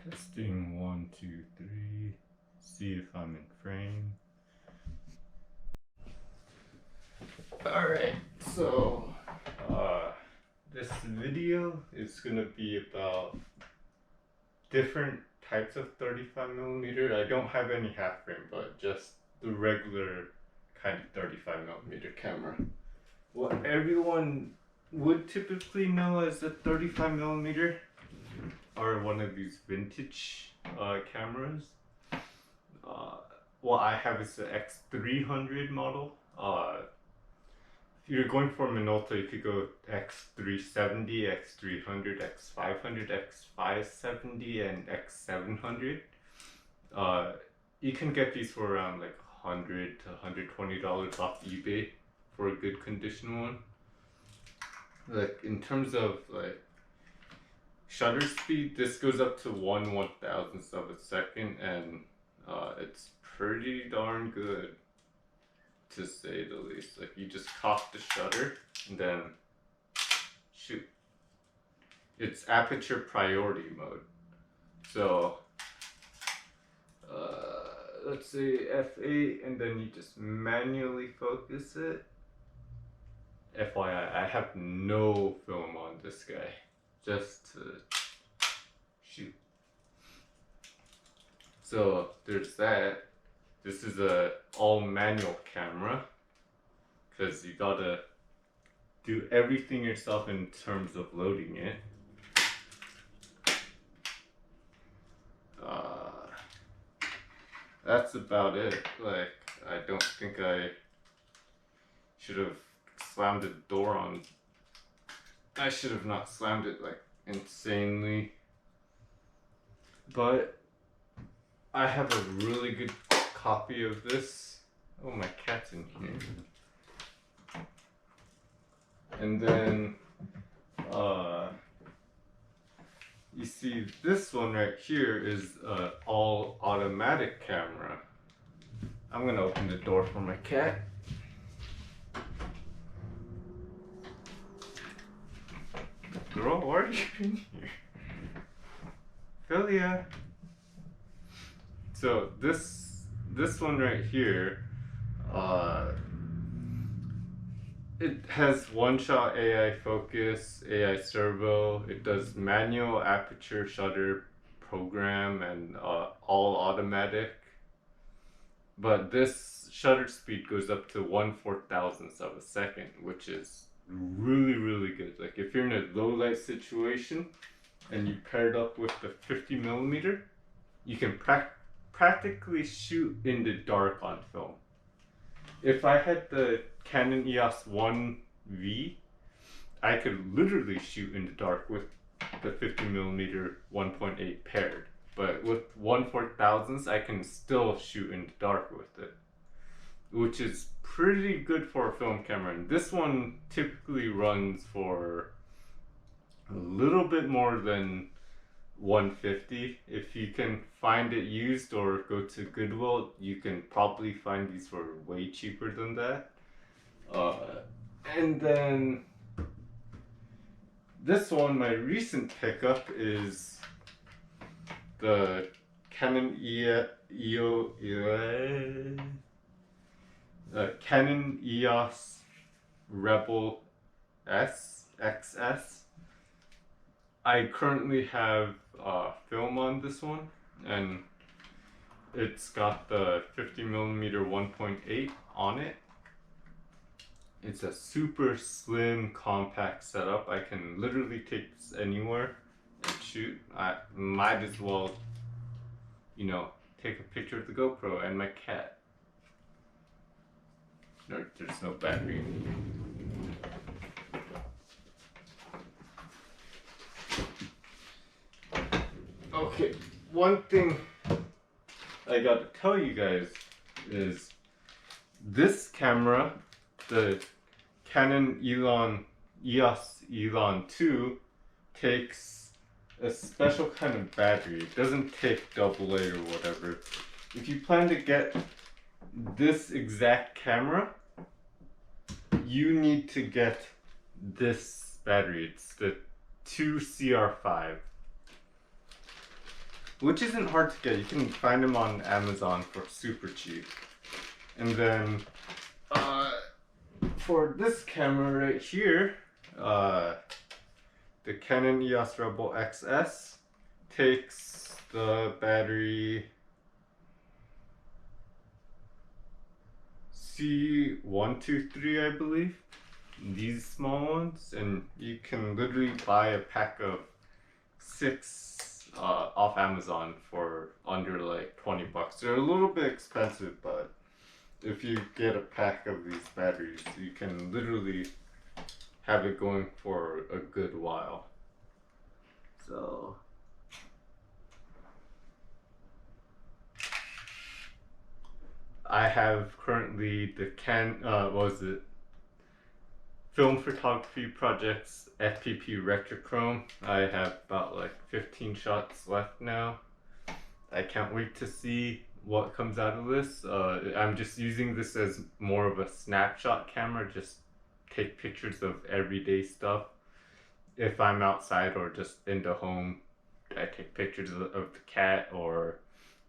Testing 1, 2, 3. See if I'm in frame. Alright, so this video is gonna be about different types of 35mm. I don't have any half frame, but just the regular kind of 35mm camera. What everyone would typically know as a 35mm are one of these vintage cameras. What I have is the X300 model. If you're going for Minolta, you could go X370, X300, X500, X570, and X700. You can get these for around like $100 to $120 off eBay for a good condition one. Like in terms of like shutter speed, this goes up to 1/1000th of a second, and it's pretty darn good, to say the least. Like you just cock the shutter and then shoot. It's aperture priority mode. So let's say f8, and then you just manually focus it. FYI, I have no film on this guy, just to shoot. So there's that. This is a all manual camera because you gotta do everything yourself in terms of loading it. That's about it. Like, I don't think I should have slammed the door on. I should have not slammed it like insanely. But I have a really good copy of this. Oh, my cat's in here. And then you see this one right here is an all automatic camera. I'm gonna open the door for my cat. Girl, why are you in here? Philia. So this one right here, it has one-shot AI focus, AI servo. It does manual aperture shutter program and all automatic. But this shutter speed goes up to 1/4000th of a second, which is really good. Like if you're in a low light situation and you pair it up with the 50mm, you can practically shoot in the dark on film. If I had the Canon EOS 1V, I could literally shoot in the dark with the 50mm 1.8 paired. But with 1/4000th, I can still shoot in the dark with it, which is pretty good for a film camera. And this one typically runs for a little bit more than $150. If you can find it used or go to Goodwill, you can probably find these for way cheaper than that. And then this one, my recent pickup, is the Canon Canon EOS Rebel S XS. I currently have film on this one, and it's got the 50mm 1.8 on it. It's a super slim, compact setup. I can literally take this anywhere and shoot. I might as well, you know, take a picture of the GoPro and my cat. No, there's no battery. Okay, one thing I gotta tell you guys is this camera, the Canon EOS Elan 2, takes a special kind of battery. It doesn't take AA or whatever. If you plan to get this exact camera, you need to get this battery. It's the 2CR5. which isn't hard to get. You can find them on Amazon for super cheap. And then for this camera right here, the Canon EOS Rebel XS takes the battery C123, I believe. These small ones, and you can literally buy a pack of 6 off Amazon for under like 20 bucks. They're a little bit expensive, but if you get a pack of these batteries, you can literally have it going for a good while. So I have currently the Film Photography Projects FPP Retrochrome. I have about like 15 shots left now. I can't wait to see what comes out of this. I'm just using this as more of a snapshot camera, just take pictures of everyday stuff. If I'm outside or just in the home, I take pictures of the cat or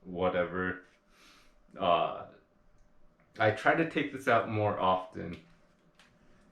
whatever. I try to take this out more often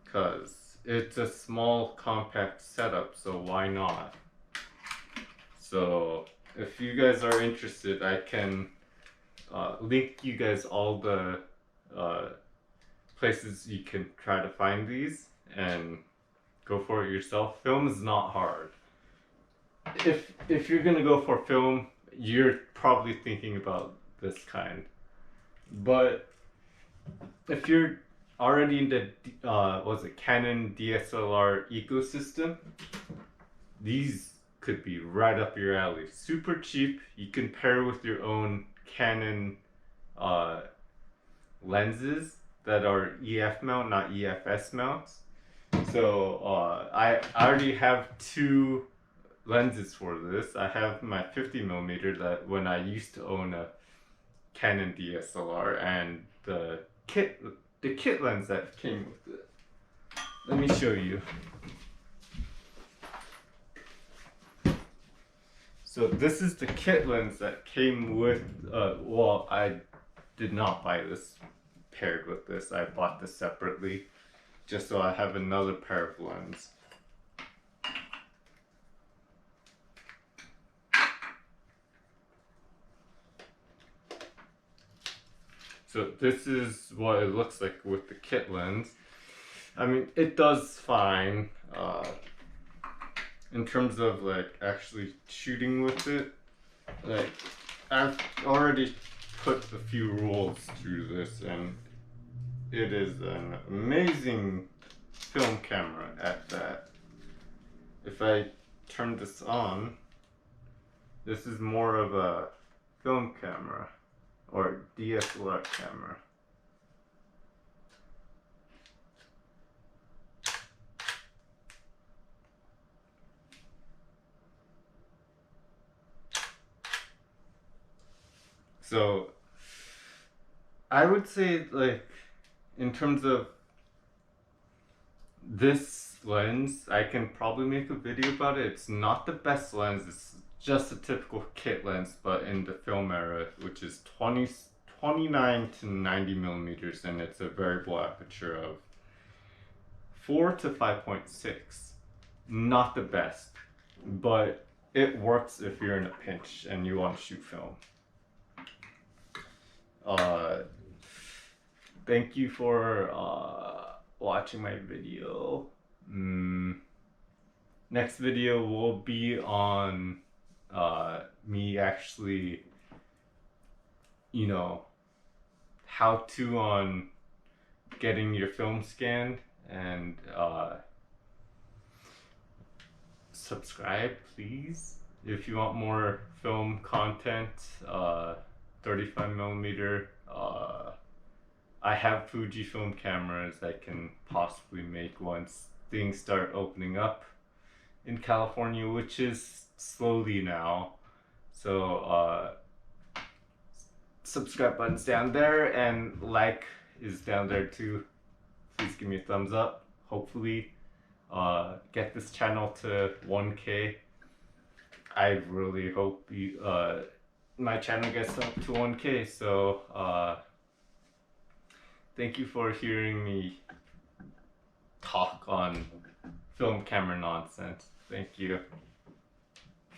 because it's a small compact setup, so why not? So if you guys are interested, I can link you guys all the places you can try to find these and go for it yourself. Film is not hard. If you're gonna go for film, you're probably thinking about this kind. But if you're already in the Canon DSLR ecosystem, these could be right up your alley. Super cheap. You can pair with your own Canon lenses that are EF mount, not EFS mounts. So I already have 2 lenses for this. I have my 50mm that when I used to own a Canon DSLR, and the kit lens that came with it. Let me show you. So this is the kit lens that came with, well, I did not buy this paired with this. I bought this separately just so I have another pair of lens. So this is what it looks like with the kit lens. I mean, it does fine in terms of like actually shooting with it. Like, I've already put a few rules through this, and it is an amazing film camera at that. If I turn this on, this is more of a film camera or DSLR camera. So I would say, like, in terms of this lens, I can probably make a video about it. It's not the best lens, it's just a typical kit lens, but in the film era, which is 29 to 90mm, and it's a variable aperture of 4 to 5.6. Not the best, but it works if you're in a pinch and you want to shoot film. Thank you for watching my video. Next video will be on me actually, you know, how to on getting your film scanned, and subscribe please if you want more film content. 35mm. I have Fujifilm cameras I can possibly make once things start opening up in California, which is slowly now. So subscribe button's down there, and like is down there too. Please give me a thumbs up. Hopefully get this channel to 1K. I really hope my channel gets up to 1K. So thank you for hearing me talk on film camera nonsense. Thank you.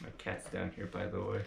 My cat's down here, by the way.